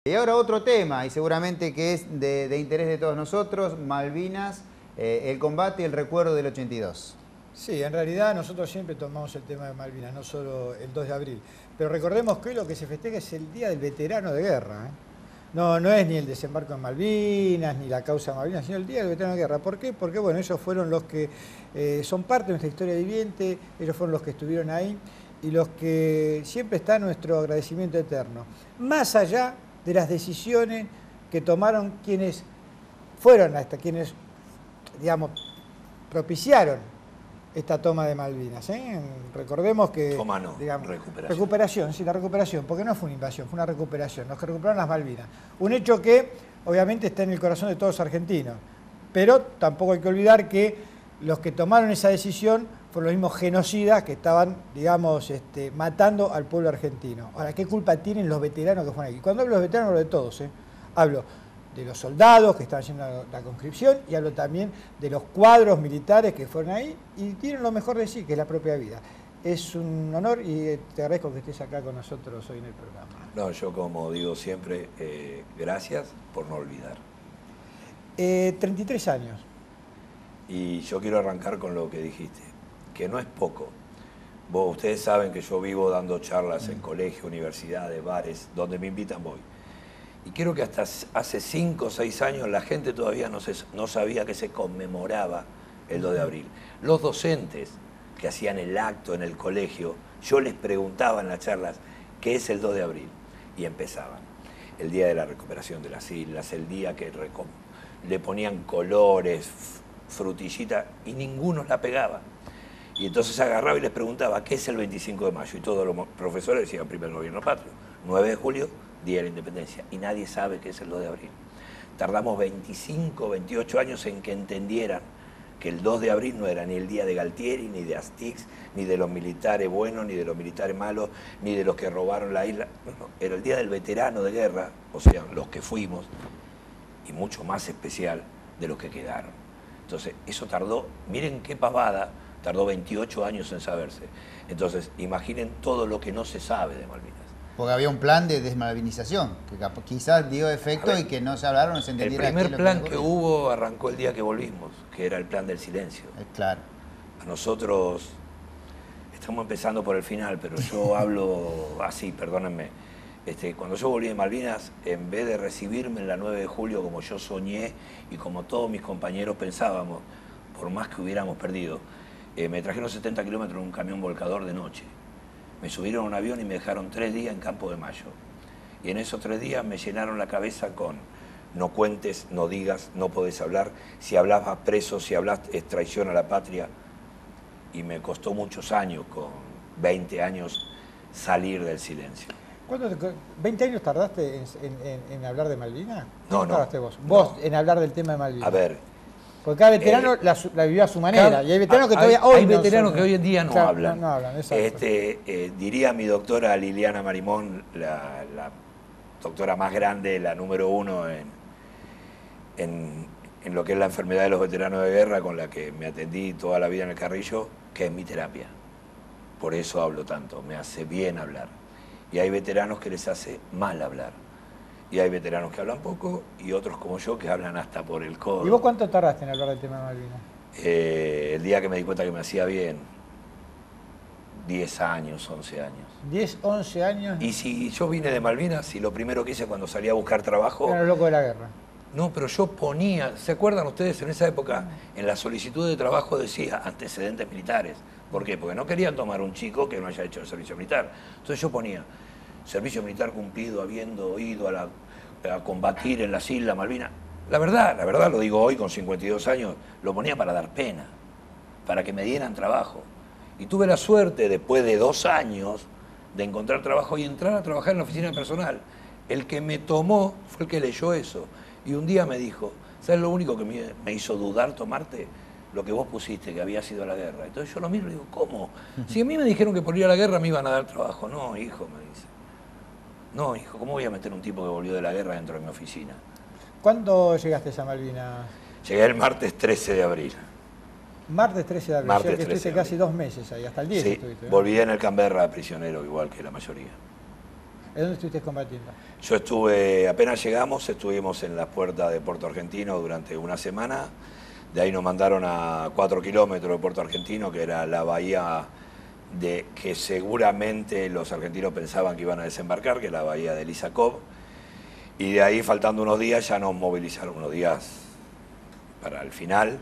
Y ahora otro tema, y seguramente que es de interés de todos nosotros, Malvinas, el combate y el recuerdo del 82. Sí, en realidad nosotros siempre tomamos el tema de Malvinas, no solo el 2 de abril. Pero recordemos que hoy lo que se festeja es el Día del Veterano de Guerra, ¿eh? No es ni el desembarco en Malvinas, ni la causa de Malvinas, sino el Día del Veterano de Guerra. ¿Por qué? Porque bueno, ellos fueron los que son parte de nuestra historia viviente, ellos fueron los que estuvieron ahí y los que siempre está nuestro agradecimiento eterno. Más allá de las decisiones que tomaron quienes fueron hasta quienes, digamos, propiciaron esta toma de Malvinas, ¿eh? Recordemos que... Toma no, digamos, recuperación. Recuperación, sí, la recuperación, porque no fue una invasión, fue una recuperación, los que recuperaron las Malvinas. Un hecho que obviamente está en el corazón de todos los argentinos, pero tampoco hay que olvidar que los que tomaron esa decisión fueron los mismos genocidas que estaban, digamos, matando al pueblo argentino. Ahora, ¿qué culpa tienen los veteranos que fueron aquí? Cuando hablo de los veteranos, hablo de todos, ¿eh? Hablo de los soldados que estaban haciendo la conscripción y hablo también de los cuadros militares que fueron ahí y tienen lo mejor de sí, que es la propia vida. Es un honor y te agradezco que estés acá con nosotros hoy en el programa. No, yo como digo siempre, gracias por no olvidar. 33 años. Y yo quiero arrancar con lo que dijiste, que no es poco. Ustedes saben que yo vivo dando charlas en colegios, universidades, bares, donde me invitan voy. Y creo que hasta hace 5 o 6 años la gente todavía no sabía que se conmemoraba el 2 de abril. Los docentes que hacían el acto en el colegio, yo les preguntaba en las charlas, ¿qué es el 2 de abril? Y empezaban. El día de la recuperación de las islas, el día que le ponían colores, frutillita, y ninguno la pegaba. Y entonces agarraba y les preguntaba, ¿qué es el 25 de mayo? Y todos los profesores decían, primer gobierno patrio. 9 de julio, Día de la Independencia. Y nadie sabe qué es el 2 de abril. Tardamos 25, 28 años en que entendieran que el 2 de abril no era ni el día de Galtieri, ni de Astix, ni de los militares buenos, ni de los militares malos, ni de los que robaron la isla. No, era el día del veterano de guerra, o sea, los que fuimos, y mucho más especial de los que quedaron. Entonces, eso tardó, miren qué pavada, tardó 28 años en saberse. Entonces, imaginen todo lo que no se sabe de Malvinas. Porque había un plan de desmalvinización, que quizás dio efecto y que no se hablaron, no se entendiera. El primer plan que hubo arrancó el día que volvimos, que era el plan del silencio. Claro. A nosotros, estamos empezando por el final, pero yo hablo así, perdónenme. Cuando yo volví de Malvinas, en vez de recibirme en la 9 de julio como yo soñé y como todos mis compañeros pensábamos, por más que hubiéramos perdido, me trajeron 70 kilómetros en un camión volcador de noche. Me subieron a un avión y me dejaron 3 días en Campo de Mayo. Y en esos 3 días me llenaron la cabeza con no cuentes, no digas, no podés hablar. Si hablas vas preso, si hablas es traición a la patria. Y me costó muchos años, con 20 años, salir del silencio. ¿20 años tardaste en hablar de Malvinas? No, no. ¿Tardaste vos? No. Vos en hablar del tema de Malvinas. A ver. Porque cada veterano la vivió a su manera. Y hay veteranos que todavía hoy veteranos que hoy en día no hablan. No hablan, exacto. Diría mi doctora Liliana Marimón, la doctora más grande, la número 1 en lo que es la enfermedad de los veteranos de guerra, con la que me atendí toda la vida en el Carrillo, que es mi terapia. Por eso hablo tanto, me hace bien hablar. Y hay veteranos que les hace mal hablar. Y hay veteranos que hablan poco y otros como yo que hablan hasta por el codo. ¿Y vos cuánto tardaste en hablar del tema de Malvinas? El día que me di cuenta que me hacía bien, 10 años, 11 años. 10, 11 años. Y si yo vine de Malvinas y lo primero que hice cuando salí a buscar trabajo... Era loco de la guerra. No, pero yo ponía, ¿se acuerdan ustedes en esa época? En la solicitud de trabajo decía antecedentes militares. ¿Por qué? Porque no querían tomar un chico que no haya hecho el servicio militar. Entonces yo ponía servicio militar cumplido, habiendo ido a combatir en las Islas Malvinas. La verdad, lo digo hoy con 52 años, lo ponía para dar pena, para que me dieran trabajo. Y tuve la suerte, después de 2 años, de encontrar trabajo y entrar a trabajar en la oficina personal. El que me tomó fue el que leyó eso. Y un día me dijo, ¿sabes lo único que me hizo dudar tomarte? Lo que vos pusiste, que había sido la guerra. Entonces yo lo miro y digo, ¿cómo? Si a mí me dijeron que por ir a la guerra me iban a dar trabajo. No, hijo, me dice. No, hijo, ¿cómo voy a meter un tipo que volvió de la guerra dentro de mi oficina? ¿Cuándo llegaste a Malvinas? Llegué el martes 13 de abril. Martes 13 de abril, Martes o sea que 13 estuviste de abril. casi 2 meses ahí, hasta el 10 Sí, estuviste, ¿no? volví en el Canberra prisionero, igual que la mayoría. ¿En dónde estuviste combatiendo? Yo estuve, apenas llegamos, estuvimos en las puertas de Puerto Argentino durante una semana. De ahí nos mandaron a 4 kilómetros de Puerto Argentino, que era la bahía de que seguramente los argentinos pensaban que iban a desembarcar, que es la bahía de Lisakov. Y de ahí, faltando unos días, ya nos movilizaron, unos días para el final,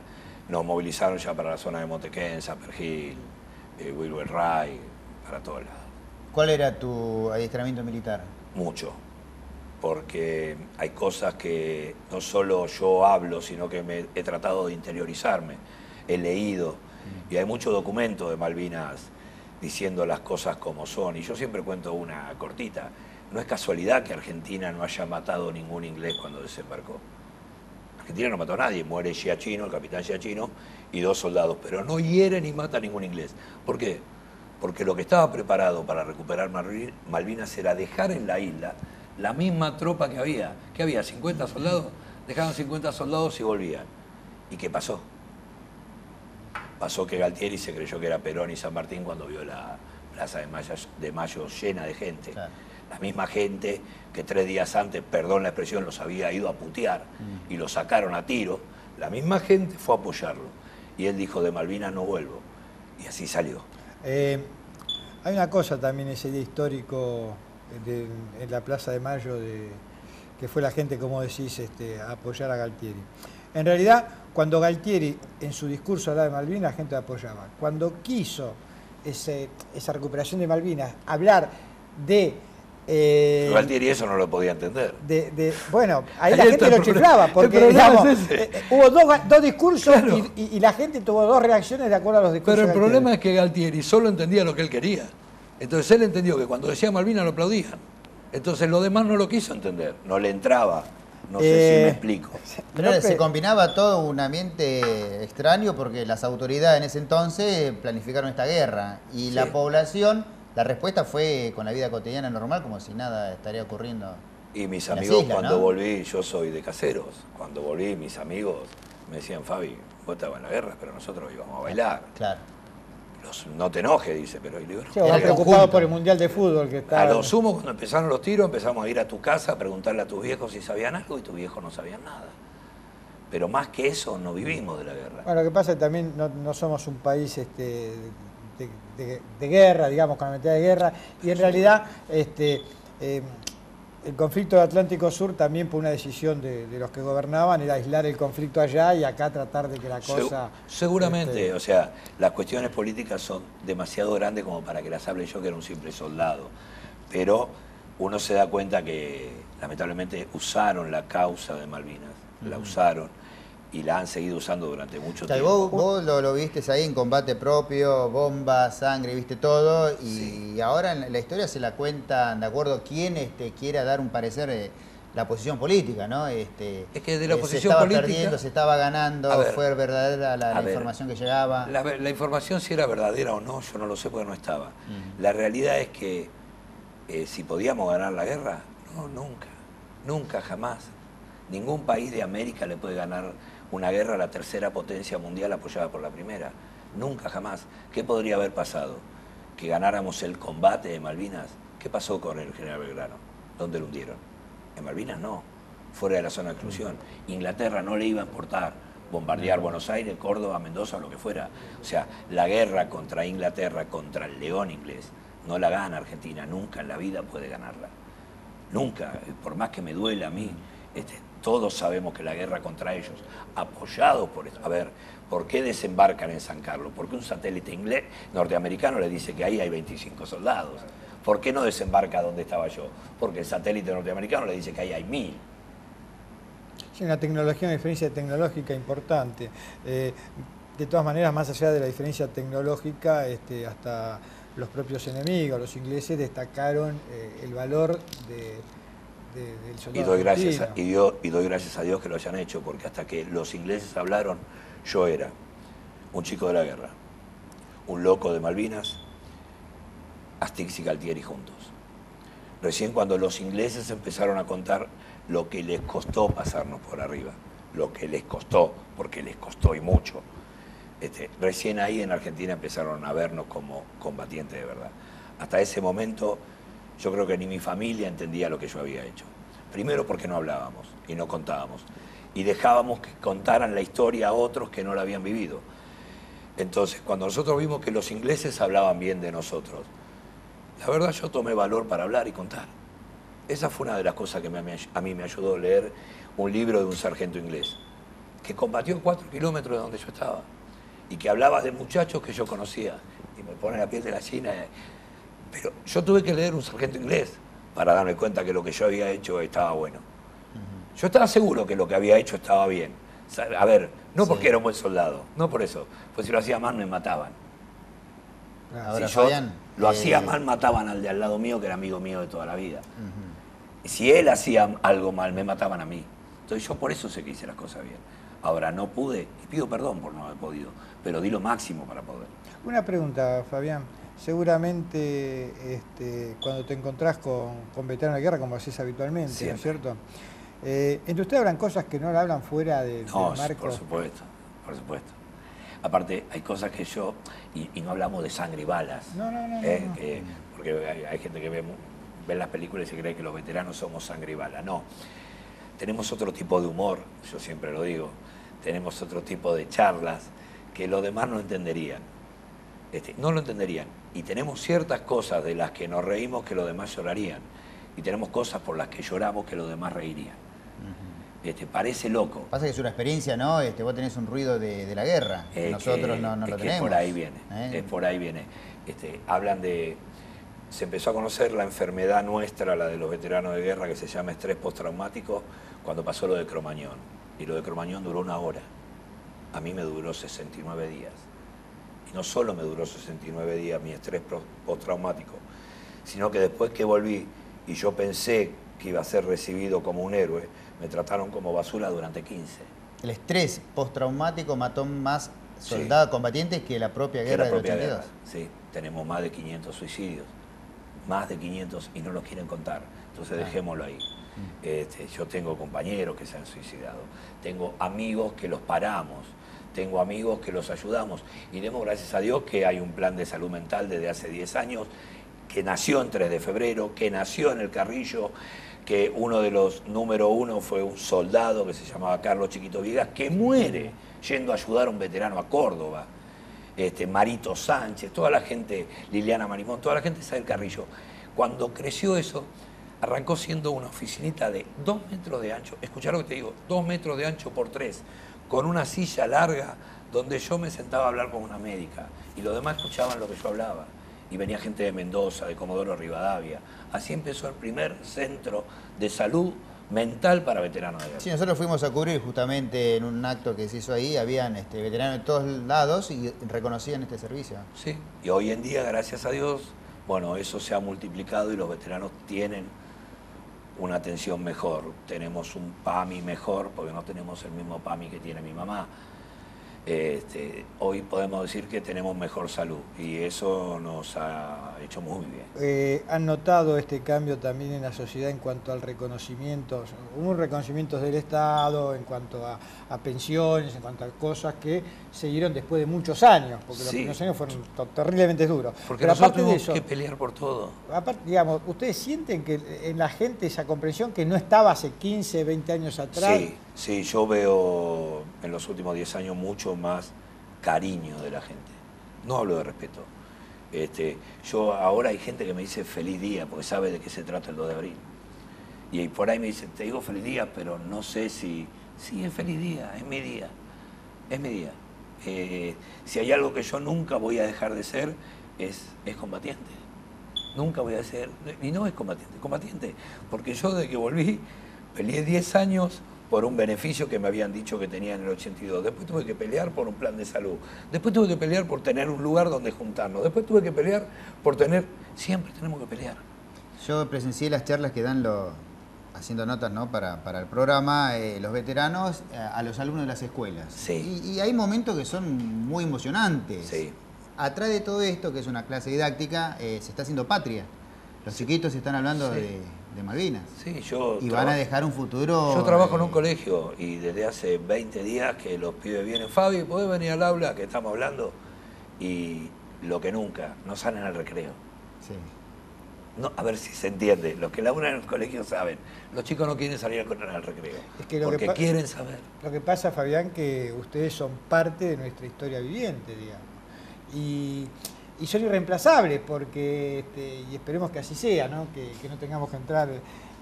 nos movilizaron ya para la zona de Montequén, Sapperhill, Wilbur Wright, para todos lados. ¿Cuál era tu adiestramiento militar? Mucho, porque hay cosas que no solo yo hablo, sino que me he tratado de interiorizarme, he leído, y hay mucho documento de Malvinas diciendo las cosas como son, y yo siempre cuento una cortita. No es casualidad que Argentina no haya matado ningún inglés cuando desembarcó. Argentina no mató a nadie, muere Giachino, el capitán Giachino, y 2 soldados, pero no hiere ni mata a ningún inglés. ¿Por qué? Porque lo que estaba preparado para recuperar Malvinas era dejar en la isla la misma tropa que había. ¿Qué había? ¿50 soldados? Dejaban 50 soldados y volvían. ¿Y qué pasó? Pasó que Galtieri se creyó que era Perón y San Martín cuando vio la Plaza de Mayo llena de gente. Claro. La misma gente que 3 días antes, perdón la expresión, los había ido a putear y lo sacaron a tiro. La misma gente fue a apoyarlo. Y él dijo, de Malvinas no vuelvo. Y así salió. Hay una cosa también, ese día histórico en la Plaza de Mayo, que fue la gente, como decís, a apoyar a Galtieri. En realidad, cuando Galtieri en su discurso hablaba de Malvinas, la gente lo apoyaba. Cuando quiso esa recuperación de Malvinas, hablar de... Galtieri eso no lo podía entender. Bueno, ahí la gente lo chiflaba, porque digamos, hubo dos discursos, claro, y la gente tuvo 2 reacciones de acuerdo a los discursos. Pero el problema es que Galtieri solo entendía lo que él quería. Entonces él entendió que cuando decía Malvinas lo aplaudían. Entonces lo demás no lo quiso entender, no le entraba. No sé si me explico. Pero se combinaba todo un ambiente extraño porque las autoridades en ese entonces planificaron esta guerra y sí, la población, la respuesta fue con la vida cotidiana normal, como si nada estaría ocurriendo. Y mis amigos, cuando volví, yo soy de Caseros, cuando volví mis amigos me decían, Fabi, vos estabas en la guerra, pero nosotros íbamos a bailar. Claro. No te enojes, dice, pero... Sí, era preocupado por el Mundial de Fútbol que está... A lo sumo, cuando empezaron los tiros, empezamos a ir a tu casa a preguntarle a tus viejos si sabían algo y tus viejos no sabían nada. Pero más que eso, no vivimos de la guerra. Bueno, lo que pasa es que también no somos un país de guerra, digamos, con la mentalidad de guerra, y en realidad el conflicto del Atlántico Sur también por una decisión de los que gobernaban era aislar el conflicto allá y acá tratar de que la cosa... Seguramente, o sea, las cuestiones políticas son demasiado grandes como para que las hable yo, que era un simple soldado. Pero uno se da cuenta que lamentablemente usaron la causa de Malvinas, la usaron y la han seguido usando durante mucho tiempo. Vos lo viste ahí en combate propio, bomba, sangre, viste todo, y sí, ahora en la historia se la cuentan de acuerdo a quién quiera dar un parecer la posición política, ¿no? Es que de la posición se estaba política, perdiendo, se estaba ganando, ver, fue verdadera la información que llegaba. La información, si era verdadera o no, yo no lo sé porque no estaba. La realidad es que si podíamos ganar la guerra, no, nunca, jamás. Ningún país de América le puede ganar una guerra a la tercera potencia mundial apoyada por la primera. Nunca, jamás. ¿Qué podría haber pasado? ¿Que ganáramos el combate de Malvinas? ¿Qué pasó con el general Belgrano? ¿Dónde lo hundieron? En Malvinas no, fuera de la zona de exclusión. Inglaterra no le iba a importar bombardear Buenos Aires, Córdoba, Mendoza o lo que fuera. O sea, la guerra contra Inglaterra, contra el león inglés, no la gana Argentina, nunca en la vida puede ganarla. Nunca, por más que me duele a mí. Todos sabemos que la guerra contra ellos, apoyados por esto. A ver, ¿por qué desembarcan en San Carlos? Porque un satélite inglés, norteamericano, le dice que ahí hay 25 soldados. ¿Por qué no desembarca donde estaba yo? Porque el satélite norteamericano le dice que ahí hay 1000. Sí, una diferencia tecnológica importante. De todas maneras, más allá de la diferencia tecnológica, hasta los propios enemigos, los ingleses, destacaron el valor del soldado y doy gracias a Dios que lo hayan hecho, porque hasta que los ingleses hablaron, yo era un chico de la guerra, un loco de Malvinas, Astiz y Galtieri juntos. Recién cuando los ingleses empezaron a contar lo que les costó pasarnos por arriba, lo que les costó, porque les costó y mucho, recién ahí en Argentina empezaron a vernos como combatientes de verdad. Hasta ese momento Yo creo que ni mi familia entendía lo que yo había hecho. Primero porque no hablábamos y no contábamos. Y dejábamos que contaran la historia a otros que no la habían vivido. Entonces, cuando nosotros vimos que los ingleses hablaban bien de nosotros, la verdad yo tomé valor para hablar y contar. Esa fue una de las cosas que a mí me ayudó a leer un libro de un sargento inglés, que combatió 4 kilómetros de donde yo estaba y que hablaba de muchachos que yo conocía. Y me pone la piel de gallina. Pero yo tuve que leer un sargento inglés para darme cuenta que lo que yo había hecho estaba bueno. Yo estaba seguro que lo que había hecho estaba bien. A ver, no porque era un buen soldado, no por eso. Pues si lo hacía mal me mataban. Ahora, Si yo Fabián, lo hacía mal, mataban al de al lado mío, que era amigo mío de toda la vida. Y si él hacía algo mal, me mataban a mí. Entonces yo por eso sé que hice las cosas bien. Ahora no pude, y pido perdón por no haber podido, pero di lo máximo para poder. Una pregunta, Fabián. Seguramente cuando te encontrás con veteranos de guerra, como haces habitualmente, Siempre. ¿no es cierto? ¿Entre ustedes hablan cosas que no hablan fuera del marco? Por supuesto, por supuesto. Aparte, hay cosas que yo, y no hablamos de sangre y balas, No. porque hay gente que ve las películas y se cree que los veteranos somos sangre y bala. No, tenemos otro tipo de humor, yo siempre lo digo, tenemos otro tipo de charlas que los demás no entenderían. No lo entenderían. Y tenemos ciertas cosas de las que nos reímos que los demás llorarían. Y tenemos cosas por las que lloramos que los demás reirían. Parece loco. Pasa que es una experiencia, ¿no? Vos tenés un ruido de la guerra. Nosotros no lo tenemos. Por ahí viene. Por ahí viene. Hablan de... Se empezó a conocer la enfermedad nuestra, la de los veteranos de guerra, que se llama estrés postraumático, cuando pasó lo de Cromañón. Y lo de Cromañón duró 1 hora. A mí me duró 69 días. Y no solo me duró 69 días mi estrés postraumático, sino que después que volví y yo pensé que iba a ser recibido como un héroe, me trataron como basura durante 15. El estrés postraumático mató más soldados combatientes que la propia guerra del 82. Sí, tenemos más de 500 suicidios, más de 500 y no los quieren contar, entonces dejémoslo ahí. Yo tengo compañeros que se han suicidado, tengo amigos que los paramos, tengo amigos que los ayudamos y demos gracias a Dios que hay un plan de salud mental desde hace 10 años que nació en 3 de febrero, que nació en el Carrillo, que uno de los número 1 fue un soldado que se llamaba Carlos Chiquito Viegas, que muere yendo a ayudar a un veterano a Córdoba. Marito Sánchez, toda la gente, Liliana Marimón, toda la gente está del Carrillo. Cuando creció eso, arrancó siendo una oficinita de 2 metros de ancho, escuchá lo que te digo, 2 metros de ancho por 3, con una silla larga donde yo me sentaba a hablar con una médica y los demás escuchaban lo que yo hablaba. Y venía gente de Mendoza, de Comodoro Rivadavia. Así empezó el primer centro de salud mental para veteranos de guerra. Sí, nosotros fuimos a cubrir justamente en un acto que se hizo ahí, habían veteranos de todos lados y reconocían este servicio. Sí, y hoy en día, gracias a Dios, bueno, eso se ha multiplicado y los veteranos tienen una atención mejor. Tenemos un PAMI mejor, porque no tenemos el mismo PAMI que tiene mi mamá. Hoy podemos decir que tenemos mejor salud y eso nos ha hecho muy bien. ¿Han notado este cambio también en la sociedad en cuanto al reconocimiento? Hubo reconocimientos del Estado en cuanto a pensiones, en cuanto a cosas que siguieron después de muchos años, porque los primeros años fueron terriblemente duros. Porque pero nosotros aparte de eso, que pelear por todo. Aparte, digamos, ¿ustedes sienten que en la gente esa comprensión que no estaba hace 15, 20 años atrás? Sí, yo veo en los últimos 10 años mucho más cariño de la gente. No hablo de respeto. Yo ahora hay gente que me dice feliz día, porque sabe de qué se trata el 2 de abril. Y por ahí me dice, te digo feliz día, pero no sé si... Sí, es feliz día, es mi día. Es mi día. Si hay algo que yo nunca voy a dejar de ser, es combatiente. Nunca voy a ser... Y no es combatiente. Porque yo desde que volví, peleé 10 años por un beneficio que me habían dicho que tenía en el 82. Después tuve que pelear por un plan de salud. Después tuve que pelear por tener un lugar donde juntarnos. Después tuve que pelear por tener... Siempre tenemos que pelear. Yo presencié las charlas que dan haciendo notas, ¿no? para el programa, los veteranos a los alumnos de las escuelas. Sí. Y hay momentos que son muy emocionantes. Sí. Atrás de todo esto, que es una clase didáctica, se está haciendo patria. Los chiquitos están hablando de Malvinas. Sí, y van a dejar un futuro... Yo trabajo en un colegio y desde hace 20 días que los pibes vienen. Fabi, ¿podés venir al aula que estamos hablando? Y lo que nunca, no salen al recreo. Sí. No, a ver si se entiende. Los que laburan en el colegio saben. Los chicos no quieren salir al recreo. Es que porque quieren saber. Lo que pasa, Fabián, que ustedes son parte de nuestra historia viviente, digamos. Y son irreemplazables, porque, y esperemos que así sea, ¿no? Que no tengamos que entrar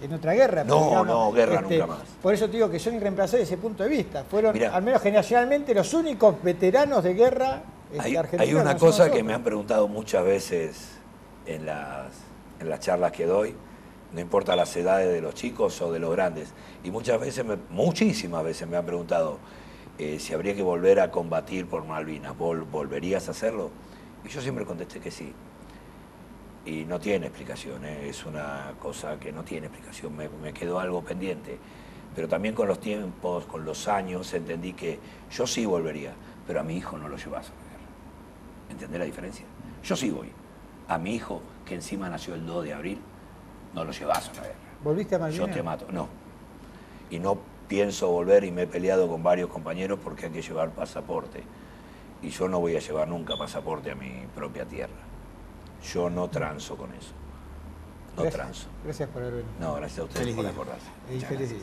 en otra guerra. No, digamos, no, guerra nunca más. Por eso te digo que son irreemplazables desde ese punto de vista. Fueron, Mirá, al menos generacionalmente, los únicos veteranos de guerra argentinos. Hay una cosa que me han preguntado muchas veces en las charlas que doy, no importa las edades de los chicos o de los grandes, y muchísimas veces me han preguntado si habría que volver a combatir por Malvinas, ¿volverías a hacerlo? Y yo siempre contesté que sí. Y no tiene explicación, es una cosa que no tiene explicación, me quedó algo pendiente. Pero también con los tiempos, con los años, entendí que yo sí volvería, pero a mi hijo no lo llevas a la guerra. ¿Entendés la diferencia? Yo sí voy. A mi hijo, que encima nació el 2 de abril, no lo llevas a la guerra. ¿Volviste a Malvinas? Yo te mato, no. Y no pienso volver, y me he peleado con varios compañeros porque hay que llevar pasaporte. Y yo no voy a llevar nunca pasaporte a mi propia tierra. Yo no transo con eso. No transo. Gracias por haber venido. No, gracias a ustedes por acordarse. Feliz día.